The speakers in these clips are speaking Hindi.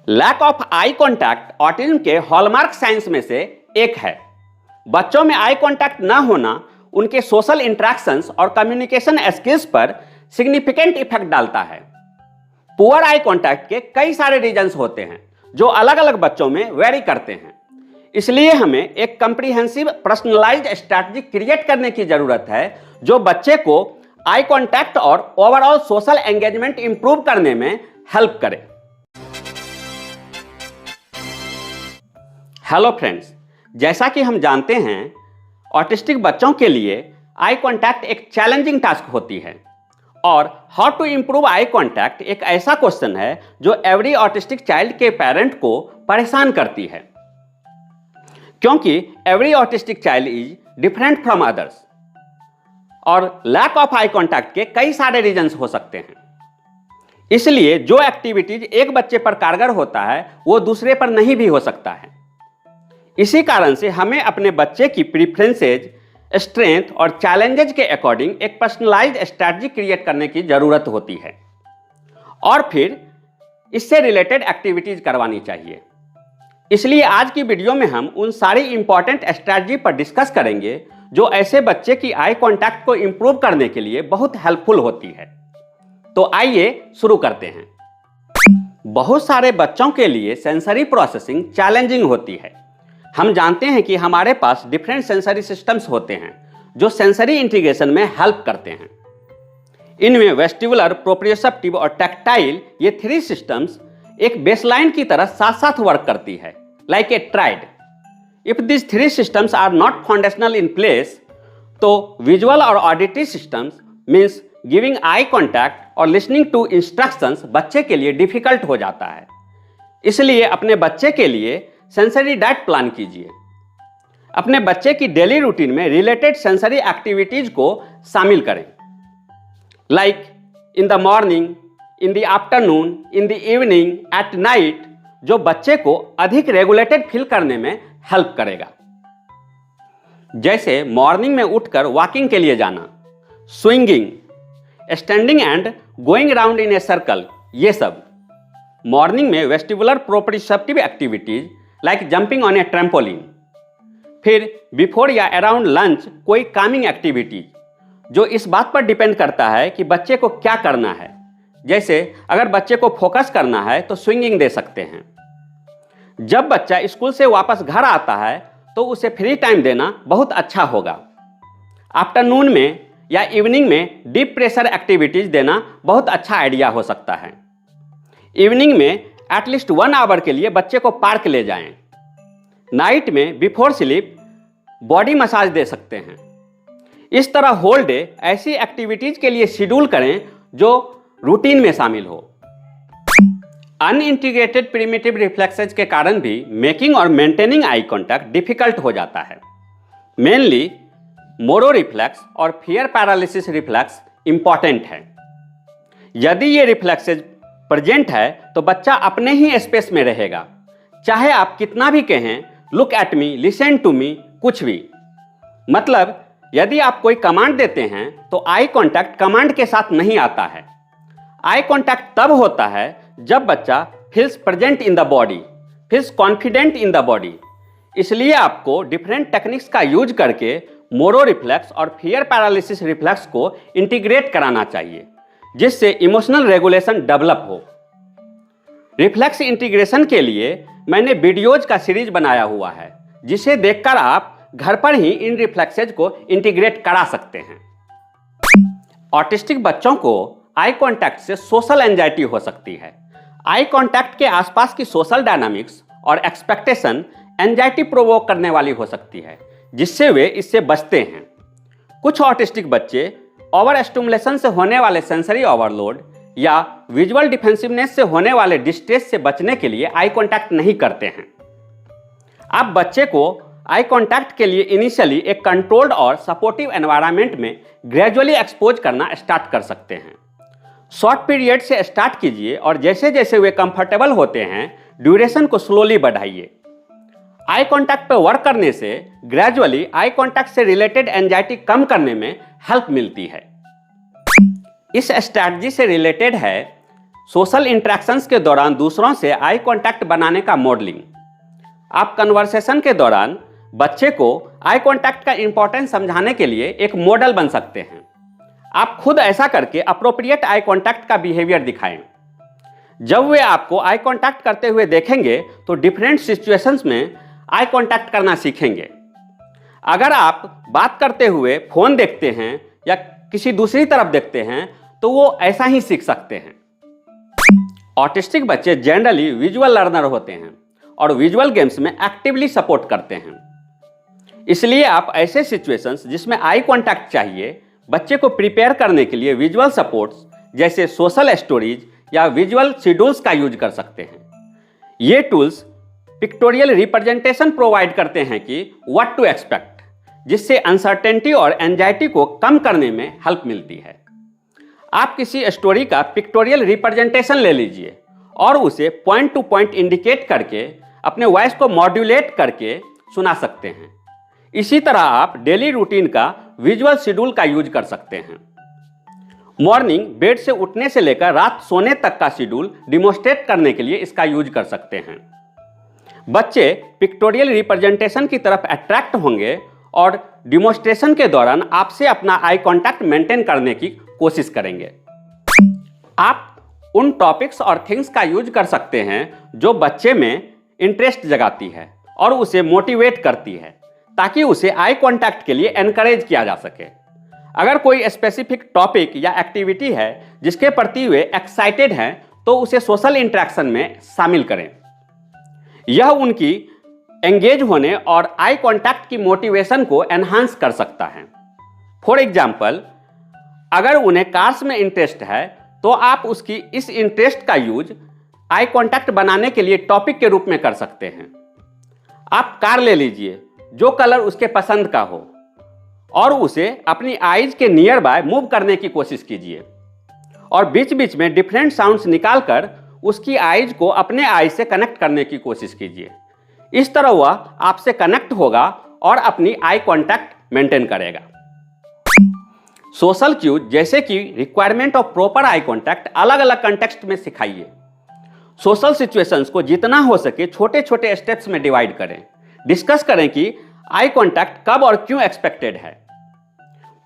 Lack of eye contact autism के हॉलमार्क साइंस में से एक है। बच्चों में आई कॉन्टैक्ट ना होना उनके सोशल इंटरेक्शंस और कम्युनिकेशन स्किल्स पर सिग्निफिकेंट इफेक्ट डालता है। पुअर आई कॉन्टैक्ट के कई सारे रीजंस होते हैं जो अलग अलग बच्चों में वेरी करते हैं। इसलिए हमें एक कम्प्रीहेंसिव पर्सनलाइज्ड स्ट्रैटेजी क्रिएट करने की जरूरत है जो बच्चे को आई कॉन्टैक्ट और ओवरऑल सोशल एंगेजमेंट इंप्रूव करने में हेल्प करे। हेलो फ्रेंड्स, जैसा कि हम जानते हैं ऑटिस्टिक बच्चों के लिए आई कांटेक्ट एक चैलेंजिंग टास्क होती है और how to improve eye contact एक ऐसा क्वेश्चन है जो एवरी ऑटिस्टिक चाइल्ड के पेरेंट को परेशान करती है, क्योंकि every autistic child is different from others और लैक ऑफ आई कांटेक्ट के कई सारे रीजंस हो सकते हैं। इसलिए जो एक्टिविटीज एक बच्चे पर कारगर होता है वो दूसरे पर नहीं भी हो सकता है। इसी कारण से हमें अपने बच्चे की प्रीफरेंसेज, स्ट्रेंथ और चैलेंजेज के अकॉर्डिंग एक पर्सनलाइज्ड स्ट्रैटेजी क्रिएट करने की जरूरत होती है और फिर इससे रिलेटेड एक्टिविटीज करवानी चाहिए। इसलिए आज की वीडियो में हम उन सारी इंपॉर्टेंट स्ट्रैटेजी पर डिस्कस करेंगे जो ऐसे बच्चे की आई कांटेक्ट को इंप्रूव करने के लिए बहुत हेल्पफुल होती है। तो आइए शुरू करते हैं। बहुत सारे बच्चों के लिए सेंसरी प्रोसेसिंग चैलेंजिंग होती है। हम जानते हैं कि हमारे पास डिफरेंट सेंसरी सिस्टम्स होते हैं जो सेंसरी इंटीग्रेशन में हेल्प करते हैं। इनमें वेस्टिबुलर, प्रोप्रियोसेप्टिव और टैक्टाइल, ये थ्री सिस्टम्स एक बेसलाइन की तरह साथ साथ वर्क करती है, like a triad. If this three systems are not foundational in place, तो विजुअल और auditory systems means giving eye contact और लिसनिंग टू इंस्ट्रक्शंस बच्चे के लिए डिफिकल्ट हो जाता है। इसलिए अपने बच्चे के लिए सेंसरी डाइट प्लान कीजिए। अपने बच्चे की डेली रूटीन में रिलेटेड सेंसरी एक्टिविटीज को शामिल करें, like in the morning, in the afternoon, in the evening, at night, जो बच्चे को अधिक रेगुलेटेड फील करने में हेल्प करेगा। जैसे मॉर्निंग में उठकर वॉकिंग के लिए जाना, swinging, standing and going round in a circle, ये सब। मॉर्निंग में vestibular proprioceptive activities like jumping on A trampoline. फिर बिफोर या अराउंड लंच कोई कामिंग एक्टिविटी जो इस बात पर डिपेंड करता है कि बच्चे को क्या करना है। जैसे अगर बच्चे को फोकस करना है तो स्विंगिंग दे सकते हैं। जब बच्चा स्कूल से वापस घर आता है तो उसे फ्री टाइम देना बहुत अच्छा होगा। आफ्टरनून में या इवनिंग में डीप प्रेशर एक्टिविटीज देना बहुत अच्छा आइडिया हो सकता है। इवनिंग में एटलीस्ट 1 आवर के लिए बच्चे को पार्क ले जाएं। नाइट में बिफोर स्लीप बॉडी मसाज दे सकते हैं। इस तरह होल डे ऐसी एक्टिविटीज के लिए शेड्यूल करें जो रूटीन में शामिल हो। अनइंटीग्रेटेड प्रिमिटिव रिफ्लेक्सेज के कारण भी मेकिंग और मेंटेनिंग आई कांटेक्ट डिफिकल्ट हो जाता है। मेनली मोरो रिफ्लेक्स और फियर पैरालिसिस रिफ्लेक्स इंपॉर्टेंट है। यदि ये रिफ्लेक्सेज प्रेजेंट है तो बच्चा अपने ही स्पेस में रहेगा, चाहे आप कितना भी कहें look at me, listen to me, कुछ भी। मतलब यदि आप कोई कमांड देते हैं तो आई कांटेक्ट कमांड के साथ नहीं आता है। आई कांटेक्ट तब होता है जब बच्चा feels present in the body, feels confident in the body. इसलिए आपको डिफरेंट टेक्निक्स का यूज करके मोरो रिफ्लेक्स और फियर पैरालिसिस रिफ्लेक्स को इंटीग्रेट कराना चाहिए, जिससे इमोशनल रेगुलेशन डेवलप हो। रिफ्लेक्स इंटीग्रेशन के लिए मैंने वीडियोज का सीरीज बनाया हुआ है, जिसे देखकर आप घर पर ही इन रिफ्लेक्सेज को इंटीग्रेट करा सकते हैं। ऑटिस्टिक बच्चों को आई कांटेक्ट से सोशल एंजाइटी हो सकती है। आई कांटेक्ट के आसपास की सोशल डायनामिक्स और एक्सपेक्टेशन एंजाइटी प्रोवोक करने वाली हो सकती है, जिससे वे इससे बचते हैं। कुछ ऑटिस्टिक बच्चे ओवर स्टिमुलेशन से होने वाले सेंसरी ओवरलोड या विजुअल डिफेंसिवनेस से होने वाले डिस्ट्रेस से बचने के लिए आई कांटेक्ट नहीं करते हैं। आप बच्चे को आई कांटेक्ट के लिए इनिशियली एक कंट्रोल्ड और सपोर्टिव एनवायरनमेंट में ग्रेजुअली एक्सपोज करना स्टार्ट कर सकते हैं। शॉर्ट पीरियड से स्टार्ट कीजिए और जैसे जैसे वे कंफर्टेबल होते हैं ड्यूरेशन को स्लोली बढ़ाइए। आई कांटेक्ट पर वर्क करने से ग्रेजुअली आई कांटेक्ट से रिलेटेड एंजाइटी कम करने में हेल्प मिलती है। इस स्ट्रैटेजी से रिलेटेड है सोशल इंटरेक्शंस के दौरान दूसरों से आई कांटेक्ट बनाने का मॉडलिंग। आप कन्वर्सेशन के दौरान बच्चे को आई कांटेक्ट का इंपॉर्टेंस समझाने के लिए एक मॉडल बन सकते हैं। आप खुद ऐसा करके अप्रोप्रिएट आई कांटेक्ट का बिहेवियर दिखाएं। जब वे आपको आई कांटेक्ट करते हुए देखेंगे तो डिफरेंट सिचुएशंस में आई कांटेक्ट करना सीखेंगे। अगर आप बात करते हुए फोन देखते हैं या किसी दूसरी तरफ देखते हैं तो वो ऐसा ही सीख सकते हैं। ऑटिस्टिक बच्चे जनरली विजुअल लर्नर होते हैं और विजुअल गेम्स में एक्टिवली सपोर्ट करते हैं। इसलिए आप ऐसे सिचुएशंस जिसमें आई कांटेक्ट चाहिए बच्चे को प्रिपेयर करने के लिए विजुअल सपोर्ट्स जैसे सोशल स्टोरीज या विजुअल शेड्यूल्स का यूज कर सकते हैं। ये टूल्स पिक्टोरियल रिप्रेजेंटेशन प्रोवाइड करते हैं कि व्हाट टू एक्सपेक्ट, जिससे अनसर्टेनिटी और एंजाइटी को कम करने में हेल्प मिलती है। आप किसी स्टोरी का पिक्टोरियल रिप्रेजेंटेशन ले लीजिए और उसे पॉइंट टू पॉइंट इंडिकेट करके अपने वॉइस को मॉड्यूलेट करके सुना सकते हैं। इसी तरह आप डेली रूटीन का विजुअल शेड्यूल का यूज कर सकते हैं। मॉर्निंग बेड से उठने से लेकर रात सोने तक का शेड्यूल डिमोन्स्ट्रेट करने के लिए इसका यूज कर सकते हैं। बच्चे पिक्टोरियल रिप्रेजेंटेशन की तरफ अट्रैक्ट होंगे और डिमोन्स्ट्रेशन के दौरान आपसे अपना आई कांटेक्ट मेंटेन करने की कोशिश करेंगे। आप उन टॉपिक्स और थिंग्स का यूज कर सकते हैं जो बच्चे में इंटरेस्ट जगाती है और उसे मोटिवेट करती है, ताकि उसे आई कांटेक्ट के लिए एनकरेज किया जा सके। अगर कोई स्पेसिफिक टॉपिक या एक्टिविटी है जिसके प्रति वे एक्साइटेड हैं तो उसे सोशल इंटरेक्शन में शामिल करें। यह उनकी एंगेज होने और आई कांटेक्ट की मोटिवेशन को एनहांस कर सकता है। फॉर एग्जाम्पल, अगर उन्हें कार्स में इंटरेस्ट है तो आप उसकी इस इंटरेस्ट का यूज आई कांटेक्ट बनाने के लिए टॉपिक के रूप में कर सकते हैं। आप कार ले लीजिए जो कलर उसके पसंद का हो और उसे अपनी आईज के नियर बाय मूव करने की कोशिश कीजिए और बीच बीच में डिफरेंट साउंड्स निकालकर उसकी आईज को अपने आईज से कनेक्ट करने की कोशिश कीजिए। इस तरह वह आपसे कनेक्ट होगा और अपनी आई कांटेक्ट मेंटेन करेगा। सोशल क्यूज जैसे कि requirement of proper eye contact अलग अलग कंटेक्स्ट में सिखाइए। सोशल सिचुएशंस को जितना हो सके छोटे छोटे स्टेप्स में डिवाइड करें। डिस्कस करें कि आई कांटेक्ट कब और क्यों एक्सपेक्टेड है।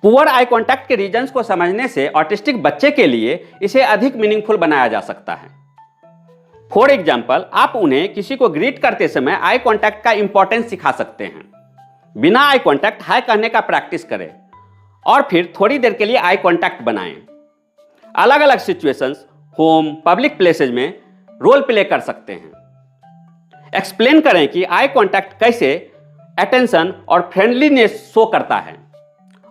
पुअर आई कांटेक्ट के रीजंस को समझने से ऑटिस्टिक बच्चे के लिए इसे अधिक मीनिंगफुल बनाया जा सकता है। फॉर एग्जाम्पल, आप उन्हें किसी को ग्रीट करते समय आई कांटेक्ट का इंपॉर्टेंस सिखा सकते हैं। बिना आई कांटेक्ट हाय कहने का प्रैक्टिस करें और फिर थोड़ी देर के लिए आई कांटेक्ट बनाएं। अलग अलग सिचुएशंस, होम, पब्लिक प्लेसेज में रोल प्ले कर सकते हैं। एक्सप्लेन करें कि आई कांटेक्ट कैसे अटेंशन और फ्रेंडलीनेस शो करता है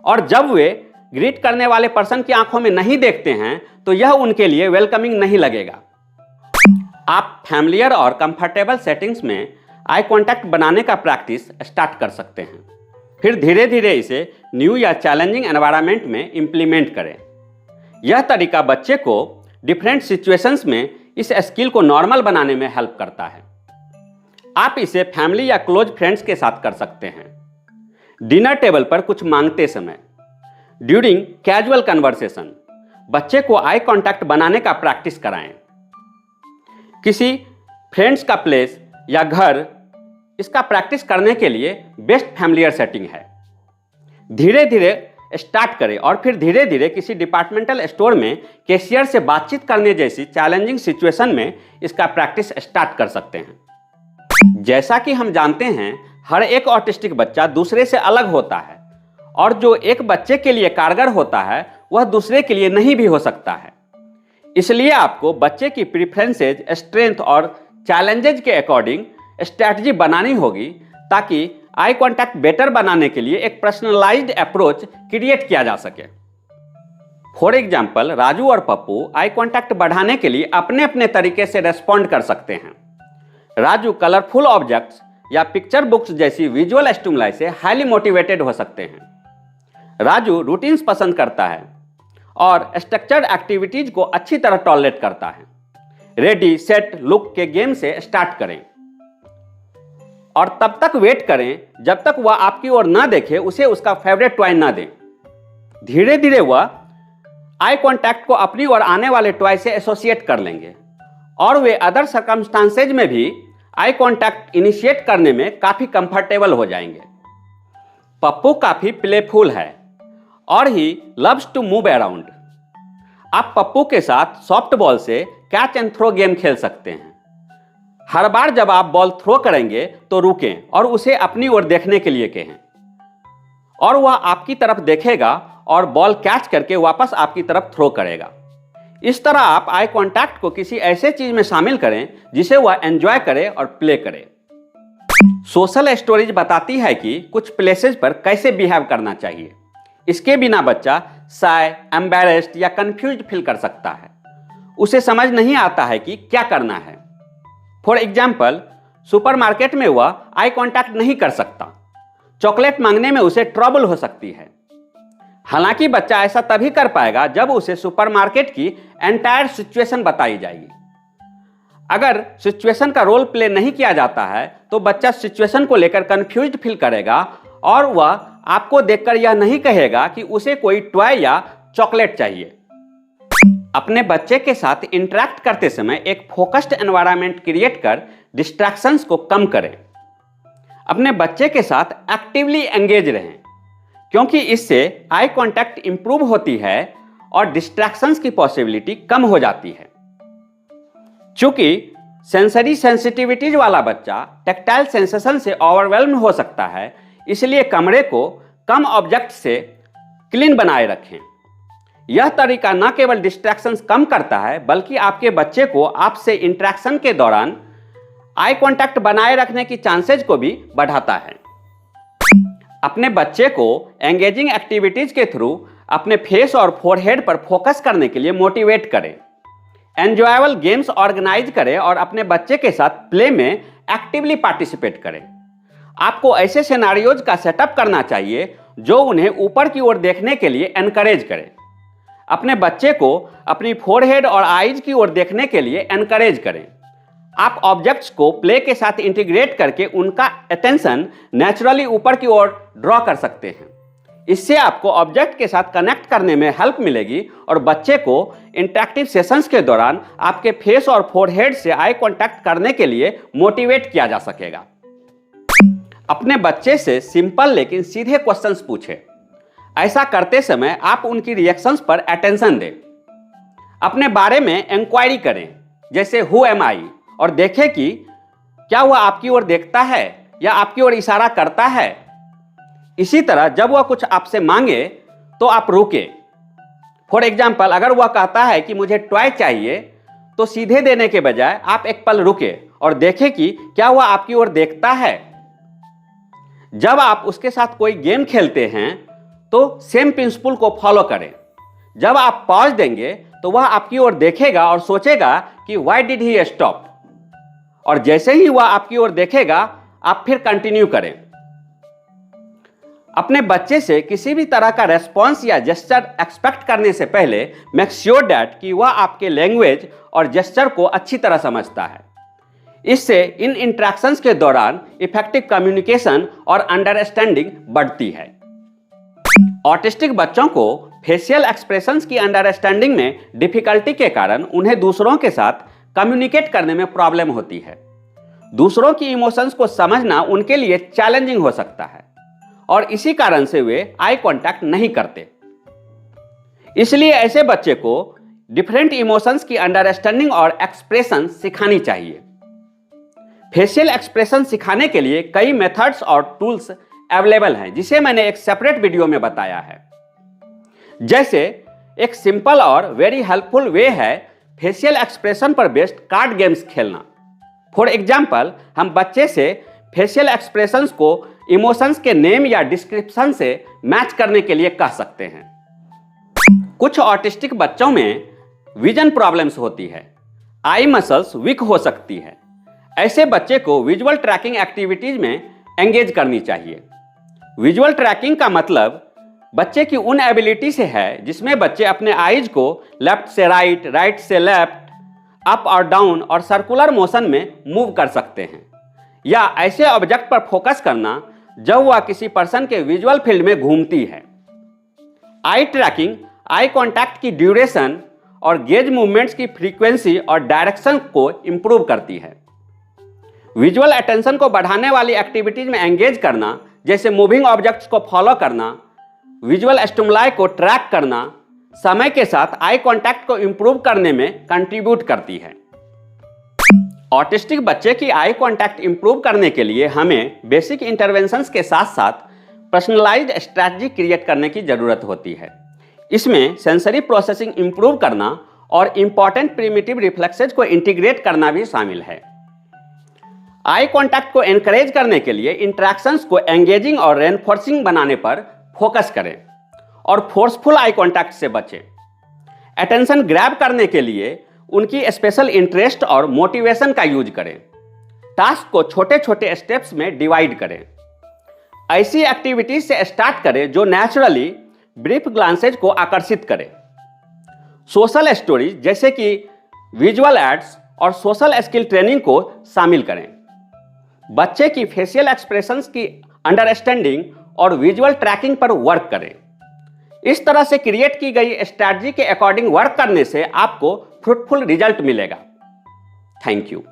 और जब वे ग्रीट करने वाले पर्सन की आंखों में नहीं देखते हैं तो यह उनके लिए वेलकमिंग नहीं लगेगा। आप फैमिलियर और कंफर्टेबल सेटिंग्स में आई कांटेक्ट बनाने का प्रैक्टिस स्टार्ट कर सकते हैं, फिर धीरे धीरे इसे न्यू या चैलेंजिंग एनवायरनमेंट में इंप्लीमेंट करें। यह तरीका बच्चे को डिफरेंट सिचुएशंस में इस स्किल को नॉर्मल बनाने में हेल्प करता है। आप इसे फैमिली या क्लोज फ्रेंड्स के साथ कर सकते हैं। डिनर टेबल पर कुछ मांगते समय, ड्यूरिंग कैजुअल कन्वर्सेशन, बच्चे को आई कांटेक्ट बनाने का प्रैक्टिस कराएं। किसी फ्रेंड्स का प्लेस या घर इसका प्रैक्टिस करने के लिए बेस्ट फैमिलियर सेटिंग है। धीरे धीरे स्टार्ट करें और फिर धीरे धीरे किसी डिपार्टमेंटल स्टोर में कैशियर से बातचीत करने जैसी चैलेंजिंग सिचुएशन में इसका प्रैक्टिस स्टार्ट कर सकते हैं। जैसा कि हम जानते हैं, हर एक ऑटिस्टिक बच्चा दूसरे से अलग होता है और जो एक बच्चे के लिए कारगर होता है वह दूसरे के लिए नहीं भी हो सकता है। इसलिए आपको बच्चे की प्रेफरेंसेज, स्ट्रेंथ और चैलेंजेज के अकॉर्डिंग स्ट्रैटेजी बनानी होगी ताकि आई कांटेक्ट बेटर बनाने के लिए एक पर्सनलाइज्ड अप्रोच क्रिएट किया जा सके। फॉर एग्जाम्पल, राजू और पप्पू आई कांटेक्ट बढ़ाने के लिए अपने अपने तरीके से रेस्पॉन्ड कर सकते हैं। राजू कलरफुल ऑब्जेक्ट्स या पिक्चर बुक्स जैसी विजुअल स्टिमुलाई से हाईली मोटिवेटेड हो सकते हैं। राजू रूटीन्स पसंद करता है और स्ट्रक्चर्ड एक्टिविटीज को अच्छी तरह टॉलरेट करता है। रेडी सेट लुक के गेम से स्टार्ट करें और तब तक वेट करें जब तक वह आपकी ओर ना देखे, उसे उसका फेवरेट टॉय ना दें। धीरे धीरे वह आई कांटेक्ट को अपनी ओर आने वाले टॉय से एसोसिएट कर लेंगे और वे अदर सर्कमस्टांसेज में भी आई कांटेक्ट इनिशिएट करने में काफ़ी कंफर्टेबल हो जाएंगे। पप्पू काफ़ी प्लेफुल है और he loves to move around. आप पप्पू के साथ सॉफ्ट बॉल से कैच एंड थ्रो गेम खेल सकते हैं। हर बार जब आप बॉल थ्रो करेंगे तो रुकें और उसे अपनी ओर देखने के लिए कहें और वह आपकी तरफ देखेगा और बॉल कैच करके वापस आपकी तरफ थ्रो करेगा। इस तरह आप आई कांटेक्ट को किसी ऐसे चीज में शामिल करें जिसे वह एंजॉय करे और प्ले करे। सोशल स्टोरीज बताती है कि कुछ प्लेसेस पर कैसे बिहेव करना चाहिए। इसके बिना बच्चा शाय, एम्बैरेस्ड या कंफ्यूज्ड फील कर सकता है। उसे समझ नहीं आता है कि क्या करना है। फॉर एग्जाम्पल, सुपरमार्केट में वह आई कांटेक्ट नहीं कर सकता। चॉकलेट मांगने में उसे ट्रबल हो सकती है। हालांकि बच्चा ऐसा तभी कर पाएगा जब उसे सुपरमार्केट की एंटायर सिचुएशन बताई जाएगी। अगर सिचुएशन का रोल प्ले नहीं किया जाता है तो बच्चा सिचुएशन को लेकर कंफ्यूज्ड फील करेगा और वह आपको देखकर यह नहीं कहेगा कि उसे कोई टॉय या चॉकलेट चाहिए। अपने बच्चे के साथ इंटरेक्ट करते समय एक फोकस्ड एनवायरनमेंट क्रिएट कर डिस्ट्रैक्शंस को कम करें। अपने बच्चे के साथ एक्टिवली एंगेज रहें क्योंकि इससे आई कांटेक्ट इंप्रूव होती है और डिस्ट्रैक्शंस की पॉसिबिलिटी कम हो जाती है। चूंकि सेंसरी सेंसिटिविटीज वाला बच्चा टेक्टाइल सेंसेशन से ओवरवेल्म हो सकता है, इसलिए कमरे को कम ऑब्जेक्ट से क्लीन बनाए रखें। यह तरीका न केवल डिस्ट्रैक्शंस कम करता है बल्कि आपके बच्चे को आपसे इंटरेक्शन के दौरान आई कांटेक्ट बनाए रखने की चांसेज को भी बढ़ाता है। अपने बच्चे को एंगेजिंग एक्टिविटीज के थ्रू अपने फेस और फोरहेड पर फोकस करने के लिए मोटिवेट करें। एंजॉयबल गेम्स ऑर्गेनाइज करें और अपने बच्चे के साथ प्ले में एक्टिवली पार्टिसिपेट करें। आपको ऐसे सिनेरियोज का सेटअप करना चाहिए जो उन्हें ऊपर की ओर देखने के लिए एनकरेज करें। अपने बच्चे को अपनी फोरहेड और आईज की ओर देखने के लिए एनकरेज करें। आप ऑब्जेक्ट्स को प्ले के साथ इंटीग्रेट करके उनका अटेंशन नेचुरली ऊपर की ओर ड्रॉ कर सकते हैं। इससे आपको ऑब्जेक्ट के साथ कनेक्ट करने में हेल्प मिलेगी और बच्चे को इंटरेक्टिव सेशंस के दौरान आपके फेस और फोरहेड से आई कांटेक्ट करने के लिए मोटिवेट किया जा सकेगा। अपने बच्चे से सिंपल लेकिन सीधे क्वेश्चंस पूछें। ऐसा करते समय आप उनकी रिएक्शंस पर अटेंशन दें। अपने बारे में इंक्वायरी करें, जैसे हु एम आई, और देखें कि क्या वह आपकी ओर देखता है या आपकी ओर इशारा करता है। इसी तरह जब वह कुछ आपसे मांगे तो आप रुके। फॉर एग्जाम्पल, अगर वह कहता है कि मुझे टॉय चाहिए तो सीधे देने के बजाय आप एक पल रुके और देखें कि क्या वह आपकी ओर देखता है। जब आप उसके साथ कोई गेम खेलते हैं तो सेम प्रिंसिपल को फॉलो करें। जब आप पॉज देंगे तो वह आपकी ओर देखेगा और सोचेगा कि व्हाई डिड ही स्टॉप, और जैसे ही वह आपकी ओर देखेगा आप फिर कंटिन्यू करें। अपने बच्चे से किसी भी तरह का रेस्पॉन्स या जेस्चर एक्सपेक्ट करने से पहले मेक श्योर दैट कि वह आपके लैंग्वेज और जेस्चर को अच्छी तरह समझता है। इससे इन इंटरेक्शंस के दौरान इफेक्टिव कम्युनिकेशन और अंडरस्टैंडिंग बढ़ती है। ऑटिस्टिक बच्चों को फेशियल एक्सप्रेशंस की अंडरस्टैंडिंग में डिफिकल्टी के कारण उन्हें दूसरों के साथ कम्युनिकेट करने में प्रॉब्लम होती है। दूसरों की इमोशंस को समझना उनके लिए चैलेंजिंग हो सकता है और इसी कारण से वे आई कांटेक्ट नहीं करते। इसलिए ऐसे बच्चे को डिफरेंट इमोशंस की अंडरस्टैंडिंग और एक्सप्रेशन सिखानी चाहिए। फेशियल एक्सप्रेशन सिखाने के लिए कई मेथड्स और टूल्स अवेलेबल हैं, जिसे मैंने एक सेपरेट वीडियो में बताया है। जैसे एक सिंपल और वेरी हेल्पफुल वे है फेशियल एक्सप्रेशन पर बेस्ड कार्ड गेम्स खेलना। फॉर एग्जाम्पल, हम बच्चे से फेशियल एक्सप्रेशंस को इमोशंस के नेम या डिस्क्रिप्शन से मैच करने के लिए कह सकते हैं। कुछ ऑटिस्टिक बच्चों में विजन प्रॉब्लम्स होती है, आई मसल्स वीक हो सकती है। ऐसे बच्चे को विजुअल ट्रैकिंग एक्टिविटीज में एंगेज करनी चाहिए। विजुअल ट्रैकिंग का मतलब बच्चे की उन एबिलिटी से है जिसमें बच्चे अपने आईज को लेफ्ट से राइट, राइट से लेफ्ट, अप और डाउन और सर्कुलर मोशन में मूव कर सकते हैं, या ऐसे ऑब्जेक्ट पर फोकस करना जब वह किसी पर्सन के विजुअल फील्ड में घूमती है। आई ट्रैकिंग आई कांटेक्ट की ड्यूरेशन और गेज मूवमेंट्स की फ्रीक्वेंसी और डायरेक्शन को इंप्रूव करती है। विजुअल अटेंशन को बढ़ाने वाली एक्टिविटीज में एंगेज करना, जैसे मूविंग ऑब्जेक्ट्स को फॉलो करना, विजुअल स्टिमुलाई को ट्रैक करना, समय के साथ आई कांटेक्ट को इंप्रूव करने में कंट्रीब्यूट करती है। ऑटिस्टिक बच्चे की आई कांटेक्ट इंप्रूव करने के लिए हमें बेसिक इंटरवेंशंस के साथ साथ पर्सनलाइज्ड स्ट्रैटेजी क्रिएट करने की जरूरत होती है। इसमें सेंसरी प्रोसेसिंग इंप्रूव करना और इंपॉर्टेंट प्रिमिटिव रिफ्लेक्सेस को इंटीग्रेट करना भी शामिल है। आई कांटेक्ट को एनकरेज करने के लिए इंटरेक्शंस को एंगेजिंग और रेनफोर्सिंग बनाने पर फोकस करें और फोर्सफुल आई कांटेक्ट से बचें। अटेंशन ग्रैब करने के लिए उनकी स्पेशल इंटरेस्ट और मोटिवेशन का यूज करें। टास्क को छोटे छोटे स्टेप्स में डिवाइड करें। ऐसी एक्टिविटीज से स्टार्ट करें जो नेचुरली ब्रीफ ग्लांसेज को आकर्षित करें। सोशल स्टोरीज जैसे कि विजुअल एड्स और सोशल स्किल ट्रेनिंग को शामिल करें। बच्चे की फेशियल एक्सप्रेशंस की अंडरस्टैंडिंग और विजुअल ट्रैकिंग पर वर्क करें। इस तरह से क्रिएट की गई स्ट्रैटेजी के अकॉर्डिंग वर्क करने से आपको फ्रूटफुल रिजल्ट मिलेगा। Thank you.